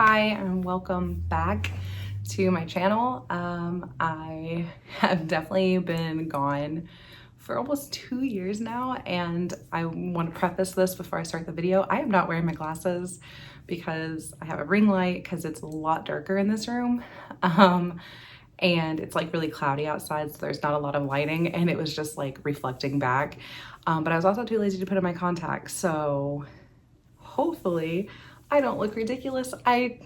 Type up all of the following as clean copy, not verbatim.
Hi and welcome back to my channel. I have definitely been gone for almost 2 years now, and I want to preface this before I start the video. I am not wearing my glasses because I have a ring light because it's a lot darker in this room. And it's like really cloudy outside, so there's not a lot of lighting, and it was just like reflecting back. But I was also too lazy to put in my contacts, so hopefully I don't look ridiculous. I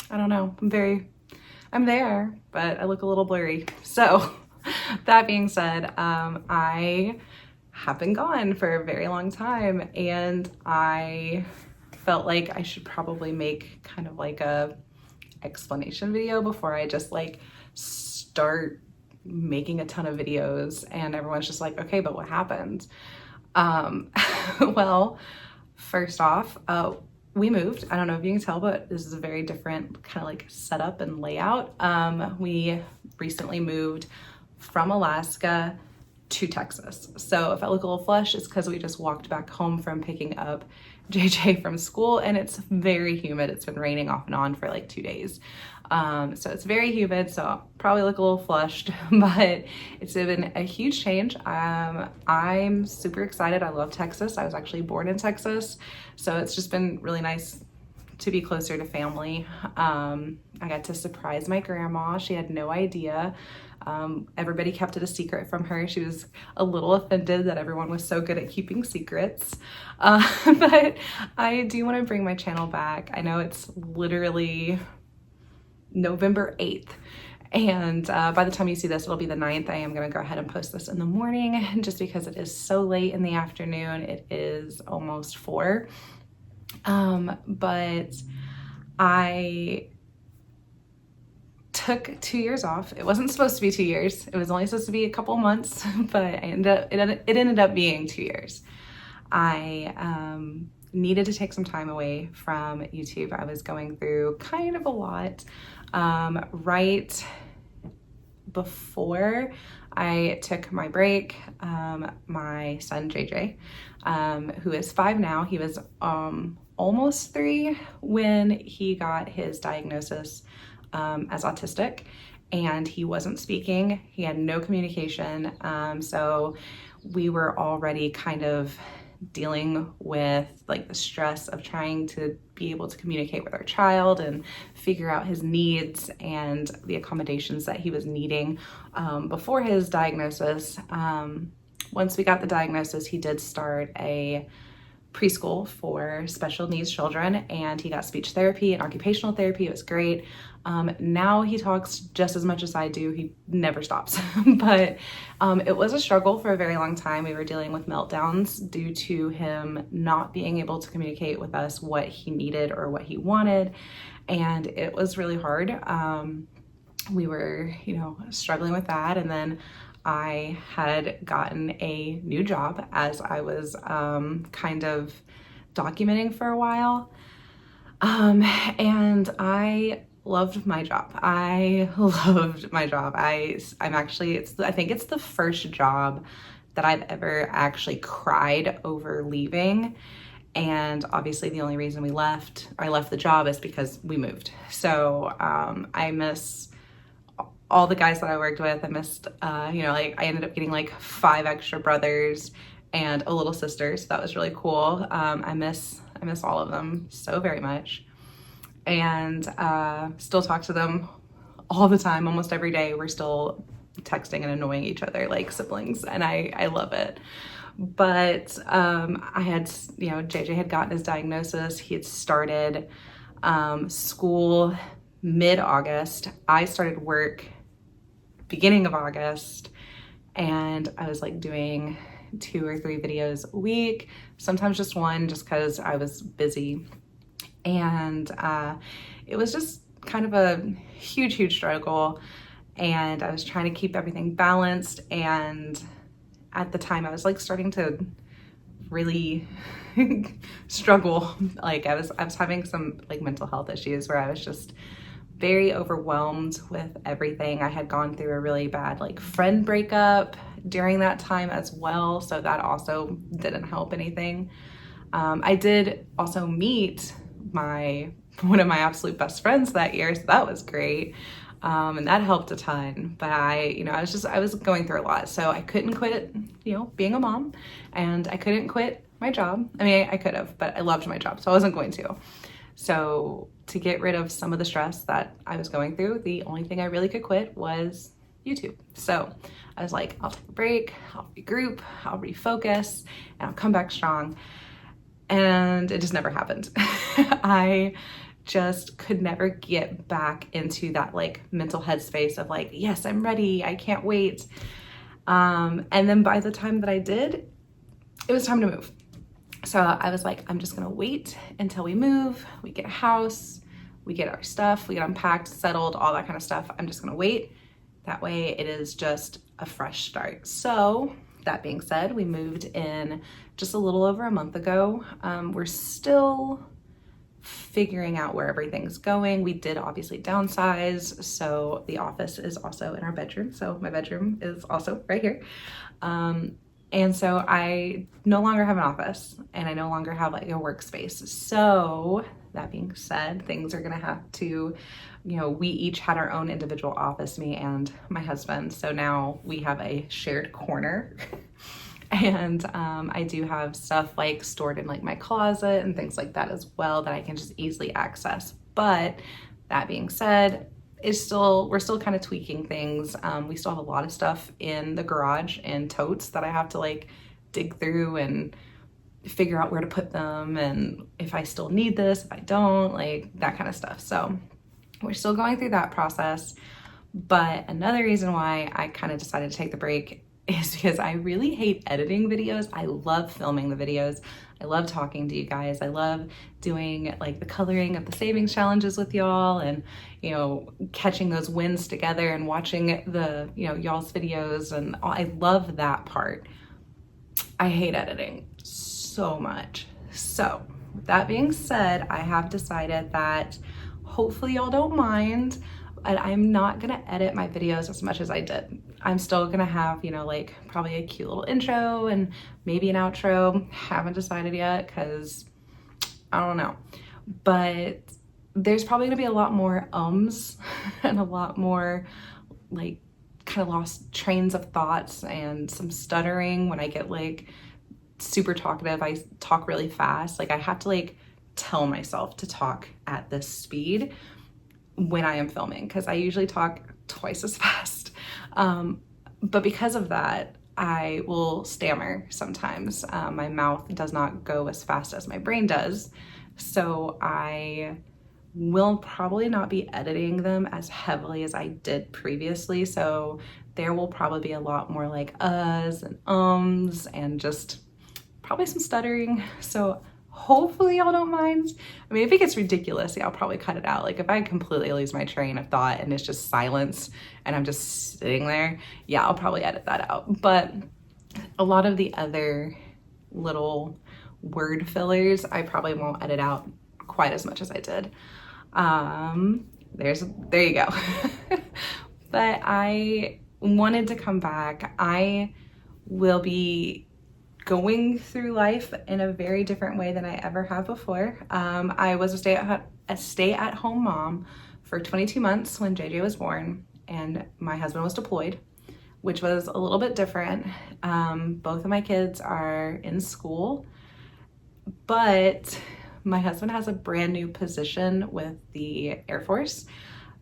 don't know, I'm there, but I look a little blurry. So that being said, I have been gone for a very long time, and I felt like I should probably make kind of like a explanation video before I just like start making a ton of videos and everyone's just like, okay, but what happened? Well, first off, we moved. I don't know if you can tell, but this is a very different kind of like setup and layout. We recently moved from Alaska to Texas. So if I look a little flush, it's because we just walked back home from picking up JJ from school, and it's very humid. It's been raining off and on for like 2 days. So it's very humid, so I'll probably look a little flushed, but it's been a huge change. I'm super excited. I love Texas. I was actually born in Texas, so it's just been really nice to be closer to family. I got to surprise my grandma. She had no idea. Everybody kept it a secret from her. She was a little offended that everyone was so good at keeping secrets. But I do want to bring my channel back. I know it's literally November 8th. And by the time you see this, it'll be the 9th. I am going to go ahead and post this in the morning just because it is so late in the afternoon. It is almost 4. But I took 2 years off. It wasn't supposed to be 2 years. It was only supposed to be a couple months, but it ended up being 2 years. I needed to take some time away from YouTube. I was going through kind of a lot. Right before I took my break, my son JJ, who is 5 now, he was almost 3 when he got his diagnosis as autistic, and he wasn't speaking. He had no communication. So we were already kind of dealing with like the stress of trying to be able to communicate with our child and figure out his needs and the accommodations that he was needing before his diagnosis. Once we got the diagnosis, he did start a preschool for special needs children, and he got speech therapy and occupational therapy. It was great. Now he talks just as much as I do. He never stops. But it was a struggle for a very long time. We were dealing with meltdowns due to him not being able to communicate with us what he needed or what he wanted, and it was really hard. We were, struggling with that, and then I had gotten a new job as I was kind of documenting for a while. And I loved my job. I loved my job. I think it's the first job that I've ever actually cried over leaving. And obviously the only reason I left the job is because we moved. So I miss all the guys that I worked with. I missed, I ended up getting like 5 extra brothers and a little sister. So that was really cool. I miss all of them so very much. And still talk to them all the time, almost every day. We're still texting and annoying each other like siblings, and I love it. But I had, JJ had gotten his diagnosis. He had started school mid-August. I started work beginning of August, and I was like doing 2 or 3 videos a week, sometimes just 1, just because I was busy. And it was just kind of a huge struggle, and I was trying to keep everything balanced. And at the time I was like starting to really struggle. Like I was having some like mental health issues where I was just very overwhelmed with everything. I had gone through a really bad like friend breakup during that time as well, so that also didn't help anything. I did also meet my one of my absolute best friends that year, so that was great. And that helped a ton. But I was going through a lot. So I couldn't quit, being a mom, and I couldn't quit my job. I mean, I could have, but I loved my job, so I wasn't going to. So to get rid of some of the stress that I was going through, the only thing I really could quit was YouTube. So I was like, I'll take a break, I'll regroup, I'll refocus, and I'll come back strong. And it just never happened. I just could never get back into that like mental headspace of like, yes, I'm ready, I can't wait. And then by the time that I did, it was time to move. So I was like, I'm just gonna wait until we move, we get a house, we get our stuff, we get unpacked, settled, all that kind of stuff. I'm just gonna wait. That way it is just a fresh start. So that being said, we moved in just a little over a month ago. We're still figuring out where everything's going. We did obviously downsize, so the office is also in our bedroom. So my bedroom is also right here. And so I no longer have an office, and I no longer have like a workspace. So that being said, things are gonna have to, we each had our own individual office, me and my husband. So now we have a shared corner. And I do have stuff like stored in like my closet and things like that as well that I can just easily access. But that being said, we're still kind of tweaking things. We still have a lot of stuff in the garage and totes that I have to like dig through and figure out where to put them, and if I still need this, if I don't, like that kind of stuff. So we're still going through that process. But another reason why I kind of decided to take the break is because I really hate editing videos. I love filming the videos. I love talking to you guys. I love doing like the coloring of the savings challenges with y'all, and catching those wins together and watching the y'all's videos, and I love that part. I hate editing so much. So with that being said, I have decided that hopefully y'all don't mind, and I'm not gonna edit my videos as much as I did. I'm still gonna have, like probably a cute little intro and maybe an outro. Haven't decided yet because I don't know. But there's probably gonna be a lot more ums and a lot more like kind of lost trains of thoughts and some stuttering when I get like super talkative. I talk really fast. Like I have to like tell myself to talk at this speed when I am filming, because I usually talk twice as fast. But because of that, I will stammer sometimes. My mouth does not go as fast as my brain does. So I will probably not be editing them as heavily as I did previously. So there will probably be a lot more like uhs and ums and just probably some stuttering. So hopefully y'all don't mind. I mean, if it gets ridiculous, yeah, I'll probably cut it out. Like if I completely lose my train of thought and it's just silence and I'm just sitting there, yeah, I'll probably edit that out. But a lot of the other little word fillers, I probably won't edit out quite as much as I did. There you go. But I wanted to come back. I will be going through life in a very different way than I ever have before. I was a stay-at-home mom for 22 months when JJ was born, and my husband was deployed, which was a little bit different. Both of my kids are in school, but my husband has a brand new position with the Air Force.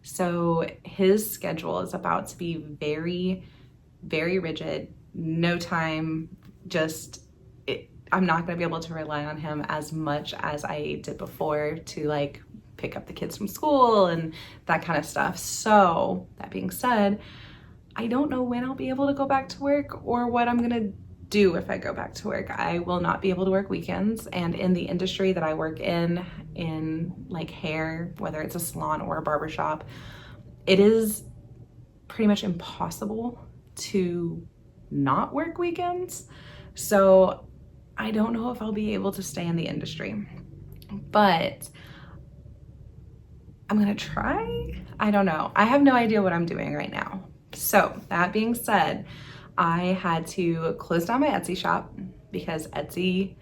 So his schedule is about to be very, very rigid, no time, I'm not gonna be able to rely on him as much as I did before to like pick up the kids from school and that kind of stuff. So that being said, I don't know when I'll be able to go back to work or what I'm gonna do if I go back to work. I will not be able to work weekends, and in the industry that I work in like hair, whether it's a salon or a barbershop, it is pretty much impossible to not work weekends. So I don't know if I'll be able to stay in the industry, but I'm gonna try. I don't know. I have no idea what I'm doing right now. So that being said, I had to close down my Etsy shop because Etsy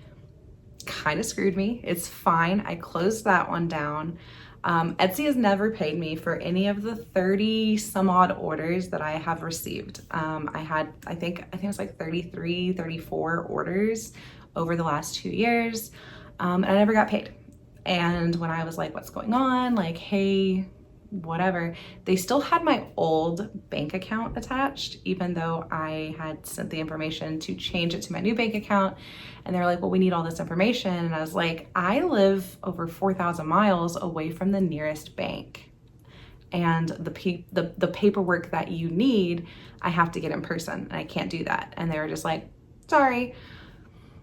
kind of screwed me. It's fine. I closed that one down. Etsy has never paid me for any of the 30 some odd orders that I have received. I think it was like 33, 34 orders over the last 2 years. And I never got paid. And when I was like, what's going on? Like, hey, whatever, they still had my old bank account attached, even though I had sent the information to change it to my new bank account. And they're like, well, we need all this information. And I was like, I live over 4,000 miles away from the nearest bank. And the paperwork that you need, I have to get in person, and I can't do that. And they were just like, sorry.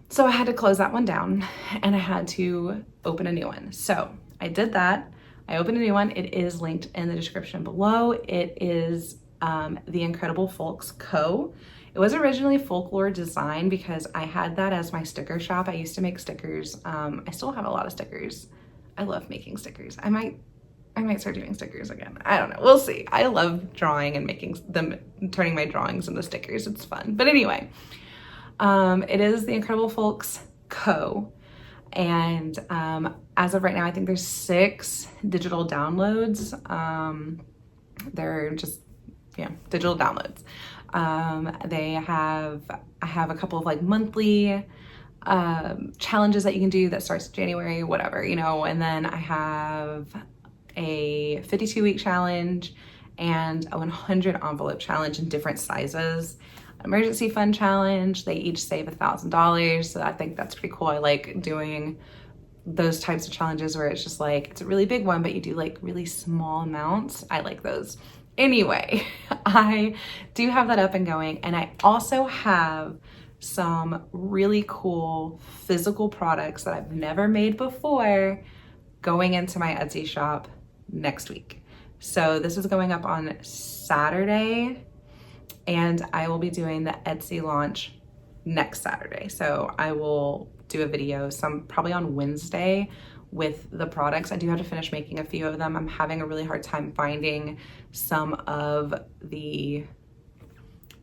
So I had to close that one down, and I had to open a new one. So I did that. I opened a new one. It is linked in the description below. It is The Incredible Folks Co. It was originally Folklore Design because I had that as my sticker shop. I used to make stickers. I still have a lot of stickers. I love making stickers. I might start doing stickers again. I don't know. We'll see. I love drawing and making them, turning my drawings into stickers. It's fun. But anyway, it is The Incredible Folks Co. And as of right now, I think there's 6 digital downloads. They're just, digital downloads. I have a couple of like monthly challenges that you can do that starts January, whatever, and then I have a 52-week challenge and a 100 envelope challenge in different sizes. Emergency fund challenge, they each save $1,000, so I think that's pretty cool. I like doing those types of challenges where it's just like, it's a really big one, but you do like really small amounts. I like those. Anyway, I do have that up and going, and I also have some really cool physical products that I've never made before going into my Etsy shop next week. So this is going up on Saturday, and I will be doing the Etsy launch next Saturday. So I will do a video probably on Wednesday with the products. I do have to finish making a few of them. I'm having a really hard time finding some of the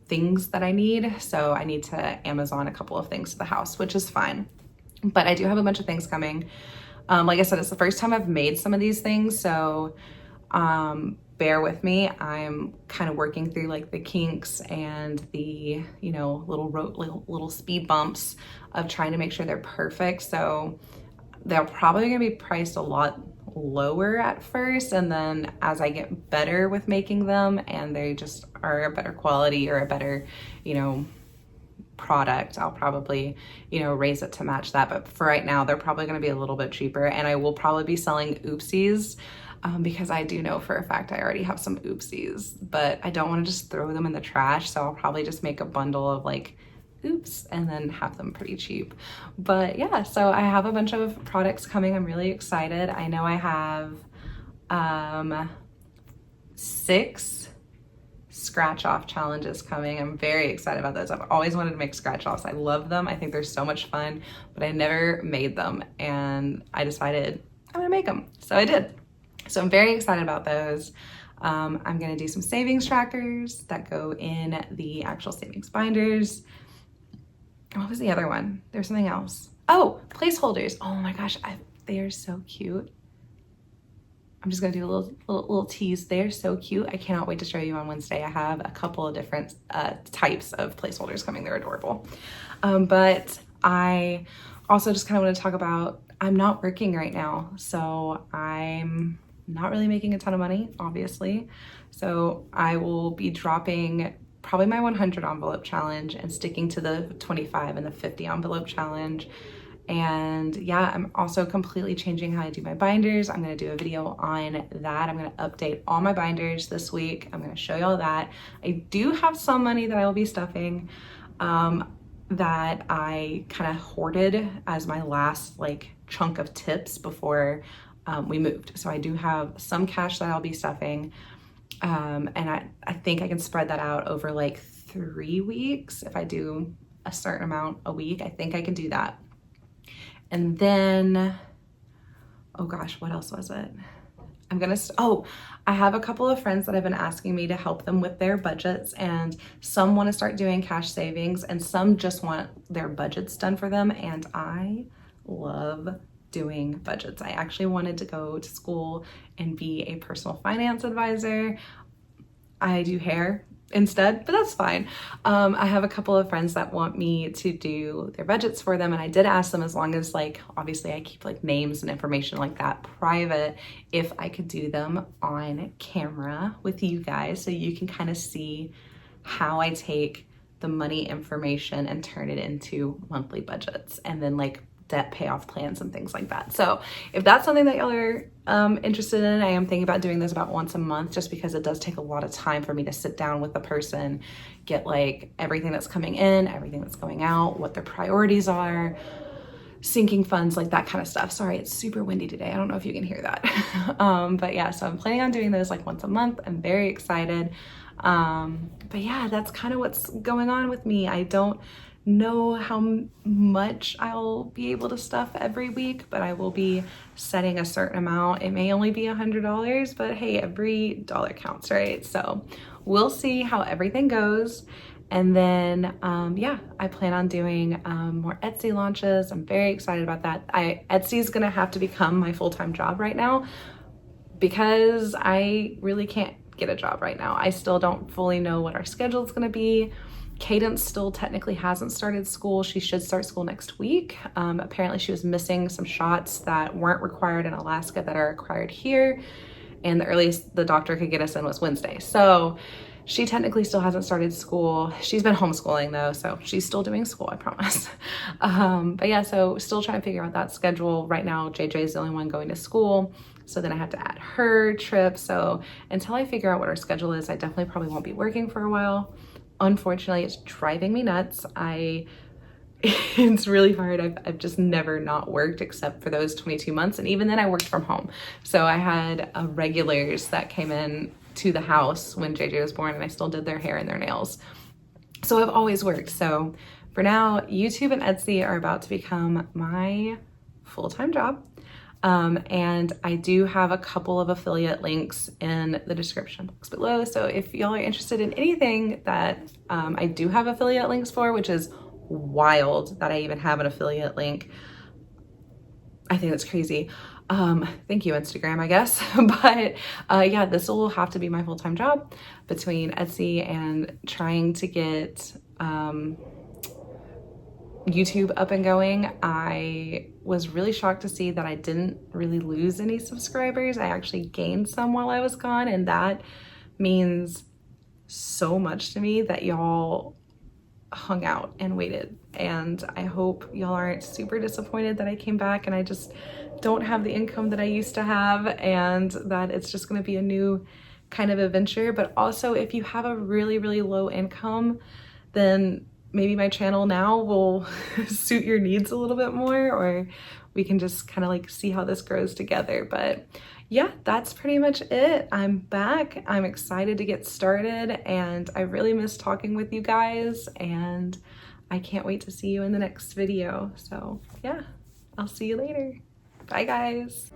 things that I need. So I need to Amazon a couple of things to the house, which is fine. But I do have a bunch of things coming. Like I said, it's the first time I've made some of these things. So bear with me. I'm kind of working through like the kinks and the, little speed bumps of trying to make sure they're perfect. So they're probably gonna be priced a lot lower at first. And then as I get better with making them and they just are a better quality or a better, product, I'll probably, raise it to match that. But for right now, they're probably gonna be a little bit cheaper, and I will probably be selling oopsies. Because I do know for a fact I already have some oopsies, but I don't want to just throw them in the trash. So I'll probably just make a bundle of like oops and then have them pretty cheap. But yeah, so I have a bunch of products coming. I'm really excited. I know I have 6 scratch off challenges coming. I'm very excited about those. I've always wanted to make scratch offs. I love them. I think they're so much fun, but I never made them, and I decided I'm gonna make them. So I did. So I'm very excited about those. I'm gonna do some savings trackers that go in the actual savings binders. What was the other one? There's something else. Oh, placeholders. Oh my gosh, they are so cute. I'm just gonna do a little tease. They're so cute. I cannot wait to show you on Wednesday. I have a couple of different types of placeholders coming. They're adorable. But I also just kind of want to talk about, I'm not working right now, so I'm not really making a ton of money, obviously. So I will be dropping probably my 100 envelope challenge and sticking to the 25 and the 50 envelope challenge. And yeah, I'm also completely changing how I do my binders. I'm gonna do a video on that. I'm gonna update all my binders this week. I'm gonna show you all that. I do have some money that I will be stuffing that I kind of hoarded as my last like chunk of tips before we moved. So I do have some cash that I'll be stuffing. And I think I can spread that out over like 3 weeks. If I do a certain amount a week, I think I can do that. And then, oh gosh, what else was it? I have a couple of friends that have been asking me to help them with their budgets, and some want to start doing cash savings and some just want their budgets done for them. And I love doing budgets. I actually wanted to go to school and be a personal finance advisor. I do hair instead, but that's fine. I have a couple of friends that want me to do their budgets for them, and I did ask them, as long as like obviously I keep like names and information like that private, if I could do them on camera with you guys so you can kind of see how I take the money information and turn it into monthly budgets and then like debt payoff plans and things like that. So if that's something that y'all are interested in, I am thinking about doing this about once a month, just because it does take a lot of time for me to sit down with the person, get like everything that's coming in, everything that's going out, what their priorities are, sinking funds, like that kind of stuff. Sorry, it's super windy today. I don't know if you can hear that. But yeah, so I'm planning on doing those like once a month. I'm very excited. But yeah, that's kind of what's going on with me. I don't know how much I'll be able to stuff every week, but I will be setting a certain amount. It may only be $100, but hey, every dollar counts, right? So we'll see how everything goes. And then, yeah, I plan on doing more Etsy launches. I'm very excited about that. Etsy is gonna have to become my full-time job right now, because I really can't get a job right now. I still don't fully know what our schedule is gonna be. Cadence still technically hasn't started school. She should start school next week. Apparently she was missing some shots that weren't required in Alaska that are required here. And the earliest the doctor could get us in was Wednesday. So she technically still hasn't started school. She's been homeschooling though, so she's still doing school, I promise. But yeah, so still trying to figure out that schedule. Right now, JJ is the only one going to school. So then I have to add her trip. So until I figure out what our schedule is, I definitely probably won't be working for a while. Unfortunately, it's driving me nuts. It's really hard. I've just never not worked except for those 22 months. And even then I worked from home. So I had regulars that came in to the house when JJ was born, and I still did their hair and their nails. So I've always worked. So for now, YouTube and Etsy are about to become my full-time job. And I do have a couple of affiliate links in the description box below. So if y'all are interested in anything that I do have affiliate links for, which is wild that I even have an affiliate link. I think that's crazy. Thank you, Instagram, I guess. But yeah, this will have to be my full-time job between Etsy and trying to get YouTube up and going. I was really shocked to see that I didn't really lose any subscribers. I actually gained some while I was gone, and that means so much to me that y'all hung out and waited. And I hope y'all aren't super disappointed that I came back and I just don't have the income that I used to have, and that it's just going to be a new kind of adventure. But also, if you have a really, really low income, then maybe my channel now will suit your needs a little bit more, or we can just kind of like see how this grows together. But yeah, that's pretty much it. I'm back. I'm excited to get started, and I really miss talking with you guys, and I can't wait to see you in the next video. So yeah, I'll see you later. Bye guys.